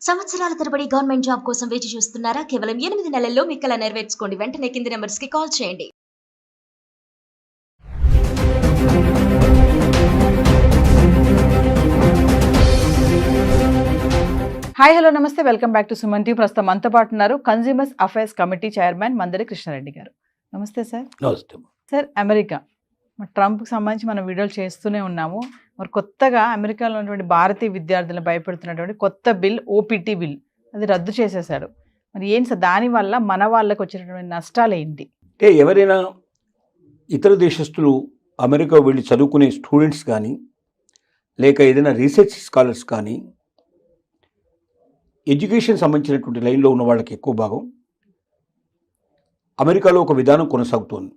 సంవత్సరాల తరబడి government job కోసం వేచి చూస్తున్నారా? కేవలం 8 నెలల్లో మీ కల నెరవేర్చుకోండి. వెంటనే కింది నెంబర్స్‌కి కాల్ చేయండి. హాయ్ హలో నమస్తే, welcome back to Suman TV. ప్రస్తుతం మనతో పాటు ఉన్నారు consumers affairs committee chairman Mandari Krishnareddy garu. నమస్తే సార్. నమస్తే. సార్, అమెరికా ట్రంప్కి సంబంధించి మనం వీడియోలు చేస్తూనే ఉన్నాము. మరి కొత్తగా అమెరికాలో ఉన్నటువంటి భారతీయ విద్యార్థులను భయపెడుతున్నటువంటి కొత్త బిల్, ఓపీటీ బిల్, అది రద్దు చేసేసాడు. మరి ఏంటి సార్, దానివల్ల మన వాళ్ళకి వచ్చినటువంటి నష్టాలు ఏంటి? అంటే ఎవరైనా ఇతర దేశస్తులు అమెరికా వెళ్ళి చదువుకునే స్టూడెంట్స్ కానీ, లేక ఏదైనా రీసెర్చ్ స్కాలర్స్ కానీ, ఎడ్యుకేషన్ సంబంధించినటువంటి లైన్లో ఉన్న వాళ్ళకి ఎక్కువ భాగం అమెరికాలో ఒక విధానం కొనసాగుతోంది.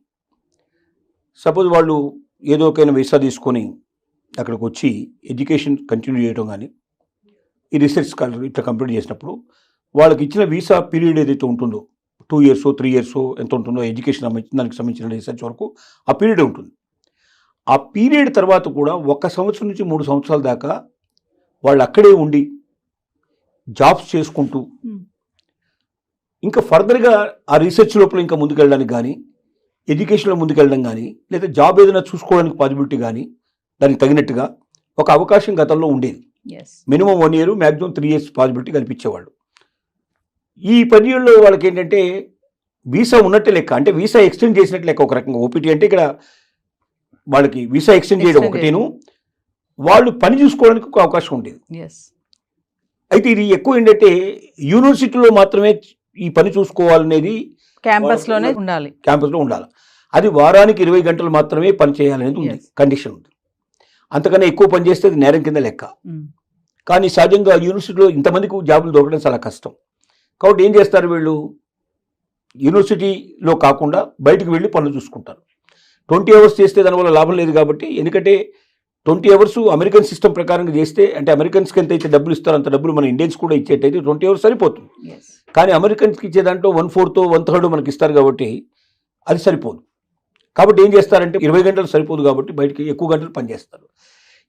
సపోజ్ వాళ్ళు ఏదో ఒకైనా వీసా తీసుకొని అక్కడికి వచ్చి ఎడ్యుకేషన్ కంటిన్యూ చేయడం కానీ, ఈ రీసెర్చ్ స్కాలర్ ఇట్లా కంప్లీట్ చేసినప్పుడు వాళ్ళకి ఇచ్చిన వీసా పీరియడ్ ఏదైతే ఉంటుందో 2 years 3 years ఎంత ఉంటుందో ఎడ్యుకేషన్ దానికి సంబంధించిన రీసెర్చ్ వరకు ఆ పీరియడ్ ఉంటుంది. ఆ పీరియడ్ తర్వాత కూడా 1 సంవత్సరం నుంచి 3 సంవత్సరాల దాకా వాళ్ళు అక్కడే ఉండి జాబ్స్ చేసుకుంటూ ఇంకా ఫర్దర్గా ఆ రీసెర్చ్ లోపల ఇంకా ముందుకెళ్ళడానికి కానీ, ఎడ్యుకేషన్లో ముందుకెళ్ళడం కానీ, లేదా జాబ్ ఏదైనా చూసుకోవడానికి పాసిబిలిటీ కానీ దానికి తగినట్టుగా ఒక అవకాశం గతంలో ఉండేది. Minimum 1 year, maximum 3 years possibility కల్పించేవాళ్ళు. ఈ పీరియడ్లో వాళ్ళకి ఏంటంటే వీసా ఉన్నట్టే లెక్క, అంటే వీసా ఎక్స్టెండ్ చేసినట్టు లెక్క. ఒక రకంగా ఓపీటీ అంటే ఇక్కడ వాళ్ళకి వీసా ఎక్స్టెండ్ చేయడం ఒకటేను, వాళ్ళు పని చూసుకోవడానికి ఒక అవకాశం ఉండేది. అయితే ఇది ఎక్కువ ఏంటంటే యూనివర్సిటీలో మాత్రమే ఈ పని చూసుకోవాలనేది, క్యాంపస్లో ఉండాలి. అది వారానికి 20 గంటలు మాత్రమే పని చేయాలనేది ఉంది, కండిషన్ ఉంది. అంతకన్నా ఎక్కువ పని చేస్తే అది నేరం కింద లెక్క. కానీ సహజంగా యూనివర్సిటీలో ఇంతమందికి జాబులు దొరకడం చాలా కష్టం. కాబట్టి ఏం చేస్తారు వీళ్ళు, యూనివర్సిటీలో కాకుండా బయటకు వెళ్ళి పనులు చూసుకుంటారు. 20 hours చేస్తే దానివల్ల లాభం లేదు. కాబట్టి ఎందుకంటే 20 hours అమెరికన్ సిస్టమ్ ప్రకారంగా చేస్తే, అంటే అమెరికన్స్కి ఎంత అయితే డబ్బులు ఇస్తారో అంత డబ్బులు మన ఇండియన్స్ కూడా ఇచ్చేటైతే 20 hours సరిపోతుంది. కానీ అమెరికన్స్కి ఇచ్చే దాంట్లో 1/4 1/3 మనకి ఇస్తారు కాబట్టి అది సరిపోదు. కాబట్టి ఏం చేస్తారంటే 20 గంటలు సరిపోదు కాబట్టి బయటికి ఎక్కువ గంటలు పనిచేస్తారు.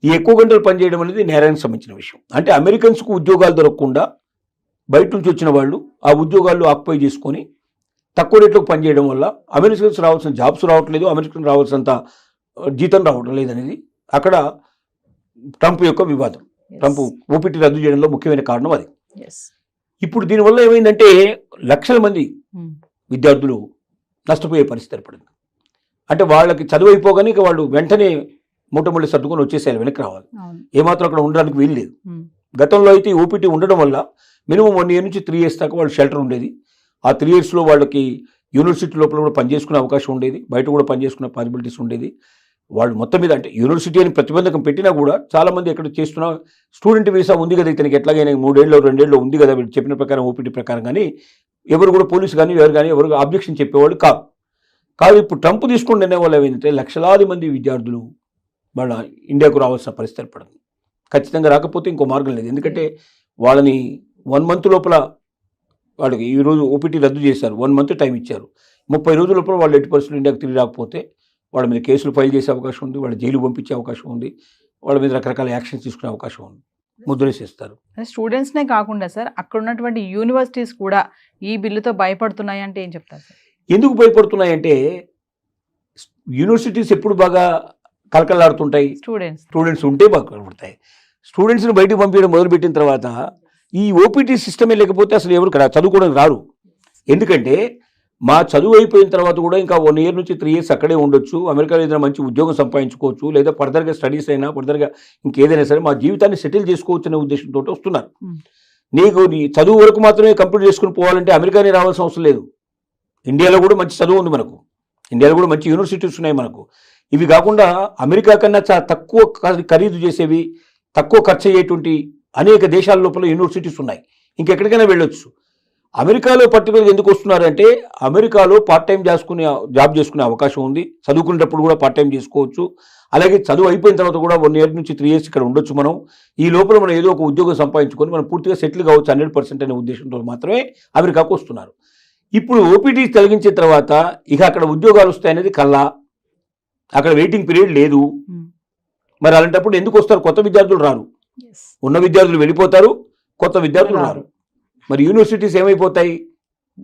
ఈ ఎక్కువ గంటలు పనిచేయడం అనేది నేరానికి సంబంధించిన విషయం. అంటే అమెరికన్స్కు ఉద్యోగాలు దొరకకుండా బయట నుంచి వచ్చిన వాళ్ళు ఆ ఉద్యోగాల్లో ఆక్యుపై చేసుకొని తక్కువ రేట్లకు పనిచేయడం వల్ల అమెరికన్స్ రావాల్సిన జాబ్స్ రావట్లేదు, అమెరికన్ రావాల్సినంత జీతం రావడం లేదనేది అక్కడ ట్రంప్ యొక్క వివాదం. ట్రంప్ ఓపీటీ రద్దు చేయడంలో ముఖ్యమైన కారణం అది. ఇప్పుడు దీనివల్ల ఏమైందంటే లక్షల మంది విద్యార్థులు నష్టపోయే పరిస్థితి ఏర్పడింది. అంటే వాళ్ళకి చదువు అయిపోగానే ఇక వాళ్ళు వెంటనే మూటముళ్ళు సర్దుకొని వచ్చేసేయాలి, వెనక్కి రావాలి. ఏమాత్రం అక్కడ ఉండడానికి వీలు లేదు. గతంలో అయితే ఓపీటీ ఉండడం వల్ల మినిమం 1 year నుంచి 3 years దాకా వాళ్ళు షెల్టర్ ఉండేది. ఆ 3 yearsలో వాళ్ళకి యూనివర్సిటీ లోపల కూడా పనిచేసుకునే అవకాశం ఉండేది, బయట కూడా పనిచేసుకునే పాసిబిలిటీస్ ఉండేది. వాళ్ళు మొత్తం మీద అంటే యూనివర్సిటీ అని ప్రతిబంధకం పెట్టినా కూడా చాలామంది ఎక్కడ చేస్తున్న స్టూడెంట్ వీసా ఉంది కదా ఇతనికి, ఎట్లాగైనా 3 ఏళ్ళు 2 ఏళ్ళు ఉంది కదా వీళ్ళు చెప్పిన ప్రకారం ఓపీటీ ప్రకారం, కానీ ఎవరు కూడా పోలీసు కానీ ఎవరు ఆబ్జెక్షన్ చెప్పేవాళ్ళు కాదు. ఇప్పుడు ట్రంప్ తీసుకుని నిర్ణయం ఏమైందంటే లక్షలాది మంది విద్యార్థులు వాళ్ళ ఇండియాకు రావాల్సిన పరిస్థితి ఏర్పడింది. ఖచ్చితంగా రాకపోతే ఇంకో మార్గం లేదు. ఎందుకంటే వాళ్ళని 1 month లోపల వాళ్ళకి ఈరోజు ఓపీటీ రద్దు చేశారు, 1 month టైం ఇచ్చారు. 30 రోజుల లోపల వాళ్ళు ఎట్టి పరిస్థితులు ఇండియాకు తిరిగి రాకపోతే వాళ్ళ మీద కేసులు ఫైల్ చేసే అవకాశం ఉంది, వాళ్ళ జైలు పంపించే అవకాశం ఉంది, వాళ్ళ మీద రకరకాల యాక్షన్స్ తీసుకునే అవకాశం ఉంది, ముద్రేసేస్తారు. స్టూడెంట్స్నే కాకుండా సార్, అక్కడ ఉన్నటువంటి యూనివర్సిటీస్ కూడా ఈ బిల్లుతో భయపడుతున్నాయి అంటే ఏం చెప్తారు సార్? ఎందుకు భయపడుతున్నాయంటే యూనివర్సిటీస్ ఎప్పుడు బాగా కలకలాడుతుంటాయి, స్టూడెంట్స్ ఉంటే బాగా కలపడతాయి. స్టూడెంట్స్ని బయటకు పంపించడం మొదలుపెట్టిన తర్వాత ఈ ఓపీటీ సిస్టమే లేకపోతే అసలు ఎవరు చదువుకోవడానికి రారు. ఎందుకంటే మా చదువు అయిపోయిన తర్వాత కూడా ఇంకా 1 year నుంచి 3 years అక్కడే ఉండొచ్చు, అమెరికాలో ఏదైనా మంచి ఉద్యోగం సంపాదించుకోవచ్చు, లేదా ఫర్దర్గా స్టడీస్ అయినా ఫర్దర్గా ఇంకేదైనా సరే మా జీవితాన్ని సెటిల్ చేసుకోవచ్చు అనే ఉద్దేశంతో వస్తున్నారు. నీకు నీ చదువు వరకు మాత్రమే కంప్లీట్ చేసుకుని పోవాలంటే అమెరికానే రావాల్సిన అవసరం లేదు. ఇండియాలో కూడా మంచి చదువు ఉంది మనకు, ఇండియాలో కూడా మంచి యూనివర్సిటీస్ ఉన్నాయి మనకు. ఇవి కాకుండా అమెరికా కన్నా చాలా తక్కువ ఖరీదు చేసేవి, తక్కువ ఖర్చు అయ్యేటువంటి అనేక దేశాల లోపల యూనివర్సిటీస్ ఉన్నాయి. ఇంకెక్కడికైనా వెళ్ళొచ్చు. అమెరికాలో పర్టికులర్గా ఎందుకు వస్తున్నారంటే అమెరికాలో పార్ట్ టైం జాబ్ చేసుకునే అవకాశం ఉంది, చదువుకునేటప్పుడు కూడా పార్ట్ టైం చేసుకోవచ్చు. అలాగే చదువు అయిపోయిన తర్వాత కూడా 1 year నుంచి 3 years ఇక్కడ ఉండొచ్చు. మనం ఈ లోపల మనం ఏదో ఒక ఉద్యోగం సంపాదించుకొని మనం పూర్తిగా సెటిల్ కావచ్చు 100% అనే ఉద్దేశంతో మాత్రమే అమెరికాకు వస్తున్నారు. ఇప్పుడు ఓపీటీ తొలగించిన తర్వాత ఇక అక్కడ ఉద్యోగాలు వస్తాయనేది కల్లా, అక్కడ వెయిటింగ్ పీరియడ్ లేదు. మరి అలాంటప్పుడు ఎందుకు వస్తారు? కొత్త విద్యార్థులు రారు, ఉన్న విద్యార్థులు వెళ్ళిపోతారు, కొత్త విద్యార్థులు రారు. మరి యూనివర్సిటీస్ ఏమైపోతాయి?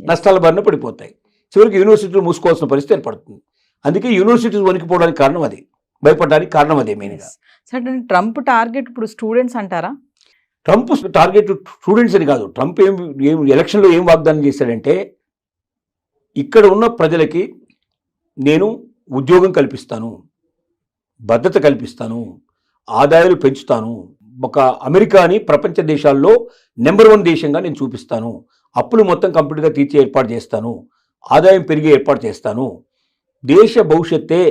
నష్టాల బారిన పడిపోతాయి. చివరికి యూనివర్సిటీలు మూసుకోవాల్సిన పరిస్థితి ఏర్పడుతుంది. అందుకే యూనివర్సిటీస్ వణికిపోవడానికి కారణం అది, భయపడడానికి కారణం అదే మెయిన్గా. సరే, ట్రంప్ టార్గెట్ ఇప్పుడు స్టూడెంట్స్ అంటారా? ట్రంప్ టార్గెట్ స్టూడెంట్స్ అని కాదు. ట్రంప్ ఏం ఎలక్షన్లో ఏం వాగ్దానం చేశాడంటే, ఇక్కడ ఉన్న ప్రజలకి నేను ఉద్యోగం కల్పిస్తాను, భద్రత కల్పిస్తాను, ఆదాయాలు పెంచుతాను, ఒక అమెరికాని ప్రపంచ దేశాల్లో నెంబర్ 1 దేశంగా నేను చూపిస్తాను, అప్పులు మొత్తం కంప్లీట్గా తీర్చే ఏర్పాటు చేస్తాను, ఆదాయం పెరిగే ఏర్పాటు చేస్తాను, దేశ భవిష్యత్తే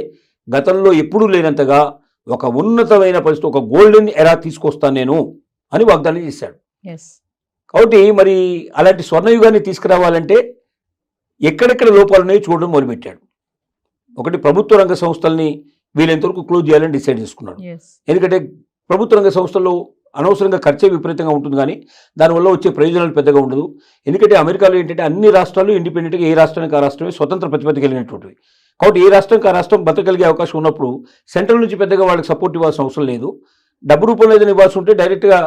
గతంలో ఎప్పుడూ లేనంతగా ఒక ఉన్నతమైన పరిస్థితి, ఒక గోల్డెన్ ఎరా తీసుకొస్తాను నేను అని వాగ్దానం చేశాడు. కాబట్టి మరి అలాంటి స్వర్ణయుగాన్ని తీసుకురావాలంటే ఎక్కడెక్కడ లోపాలు ఉన్నాయో చూడడం మొదలుపెట్టాడు. ఒకటి, ప్రభుత్వ రంగ సంస్థల్ని వీలైనంతవరకు క్లోజ్ చేయాలని డిసైడ్ చేసుకున్నాడు. ఎందుకంటే ప్రభుత్వ రంగ సంస్థల్లో అనవసరంగా ఖర్చే విపరీతంగా ఉంటుంది, కానీ దానివల్ల వచ్చే ప్రయోజనాలు పెద్దగా ఉండదు. ఎందుకంటే అమెరికాలో ఏంటంటే అన్ని రాష్ట్రాలు ఇండిపెండెంట్గా, ఏ రాష్ట్రానికి ఆ రాష్ట్రమే స్వతంత్ర ప్రతిపత్తి కలిగినటువంటివి. కాబట్టి ఏ రాష్ట్రానికి ఆ రాష్ట్రం బతకగలిగే అవకాశం ఉన్నప్పుడు సెంట్రల్ నుంచి పెద్దగా వాళ్ళకి సపోర్ట్ ఇవ్వాల్సిన అవసరం లేదు. డబ్బు రూపంలో ఏదైనా ఇవ్వాల్సి ఉంటే డైరెక్ట్గా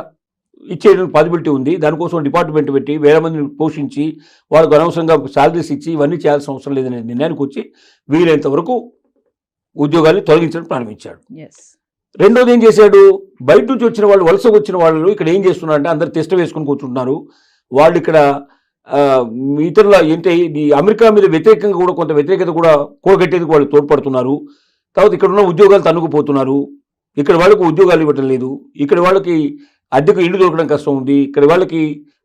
ఇచ్చేయడానికి పాసిబిలిటీ ఉంది. దానికోసం డిపార్ట్మెంట్ పెట్టి వేల మందిని పోషించి వాళ్ళకు అనవసరంగా శాలరీస్ ఇచ్చి ఇవన్నీ చేయాల్సిన అవసరం లేదనే నిర్ణయానికి వచ్చి వీలైనంత వరకు ఉద్యోగాన్ని తొలగించడం ప్రారంభించాడు. రెండోది ఏం చేశాడు, బయట నుంచి వచ్చిన వాళ్ళు, వలసకు వచ్చిన వాళ్ళు ఇక్కడ ఏం చేస్తున్నారంటే అందరు టెస్ట్ వేసుకుని కూర్చుంటున్నారు. వాళ్ళు ఇక్కడ ఇతరుల ఏంటి ఈ అమెరికా మీద వ్యతిరేకంగా కూడా కొంత వ్యతిరేకత కూడా కూడగట్టేందుకు వాళ్ళు తోడ్పడుతున్నారు. తర్వాత ఇక్కడ ఉన్న ఉద్యోగాలు తన్నుకుపోతున్నారు. ఇక్కడ వాళ్ళకు ఉద్యోగాలు ఇవ్వటం లేదు. ఇక్కడ వాళ్ళకి అద్దెకు ఇల్లు దొరకడం కష్టం ఉంది. ఇక్కడ వాళ్ళకి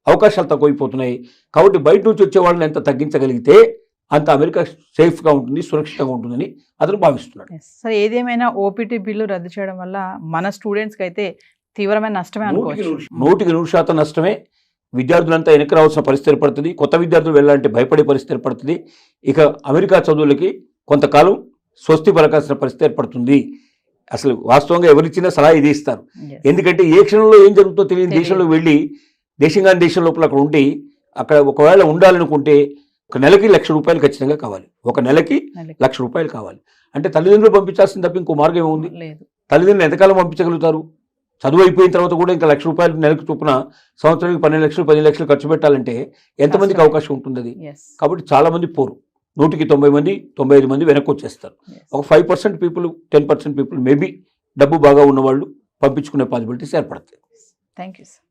అవకాశాలు తక్కువైపోతున్నాయి. కాబట్టి బయట నుంచి వచ్చే వాళ్ళని ఎంత తగ్గించగలిగితే అంత అమెరికా సేఫ్గా ఉంటుంది, సురక్షితంగా ఉంటుందని అతను భావిస్తున్నాడు. సరే, ఏదేమైనా ఓపీటీ బిల్లు రద్దు చేయడం వల్ల మన స్టూడెంట్స్కి అయితే తీవ్రమైన నష్టమే అనుకోవచ్చు. 100% నష్టమే. విద్యార్థులంతా వెనక్కి రావాల్సిన పరిస్థితి ఏర్పడుతుంది. కొత్త విద్యార్థులు వెళ్ళాలంటే భయపడే పరిస్థితి ఏర్పడుతుంది. ఇక అమెరికా చదువులకి కొంతకాలం స్వస్తి పలకాల్సిన పరిస్థితి ఏర్పడుతుంది. అసలు వాస్తవంగా ఎవరిచ్చినా సలహా ఇది ఇస్తారు. ఎందుకంటే ఏ క్షణంలో ఏం జరుగుతుందో తెలియని దేశంలోకి వెళ్ళి దేశంగాని దేశం లోపల అక్కడ ఉండి అక్కడ ఒకవేళ ఉండాలనుకుంటే ఒక నెలకి ₹1,00,000 ఖచ్చితంగా కావాలి. ఒక నెలకి ₹1,00,000 కావాలి. అంటే తల్లిదండ్రులు పంపించాల్సింది తప్ప ఇంకో మార్గం ఏముంది? తల్లిదండ్రులు ఎంతకాలం పంపించగలుగుతారు? చదువు అయిపోయిన తర్వాత కూడా ఇంకా ₹1,00,000 నెలకు చొప్పున సంవత్సరానికి 12 లక్షలు 10 లక్షలు ఖర్చు పెట్టాలంటే ఎంతమందికి అవకాశం ఉంటుంది అది? కాబట్టి చాలా మంది పోరు. 100కి 90 మంది 95 మంది వెనక్కి వచ్చేస్తారు. ఒక 5% పీపుల్ 10% పీపుల్ మేబీ డబ్బు బాగా ఉన్నవాళ్ళు పంపించుకునే పాసిబిలిటీస్ ఏర్పడతాయి. Thank you sir.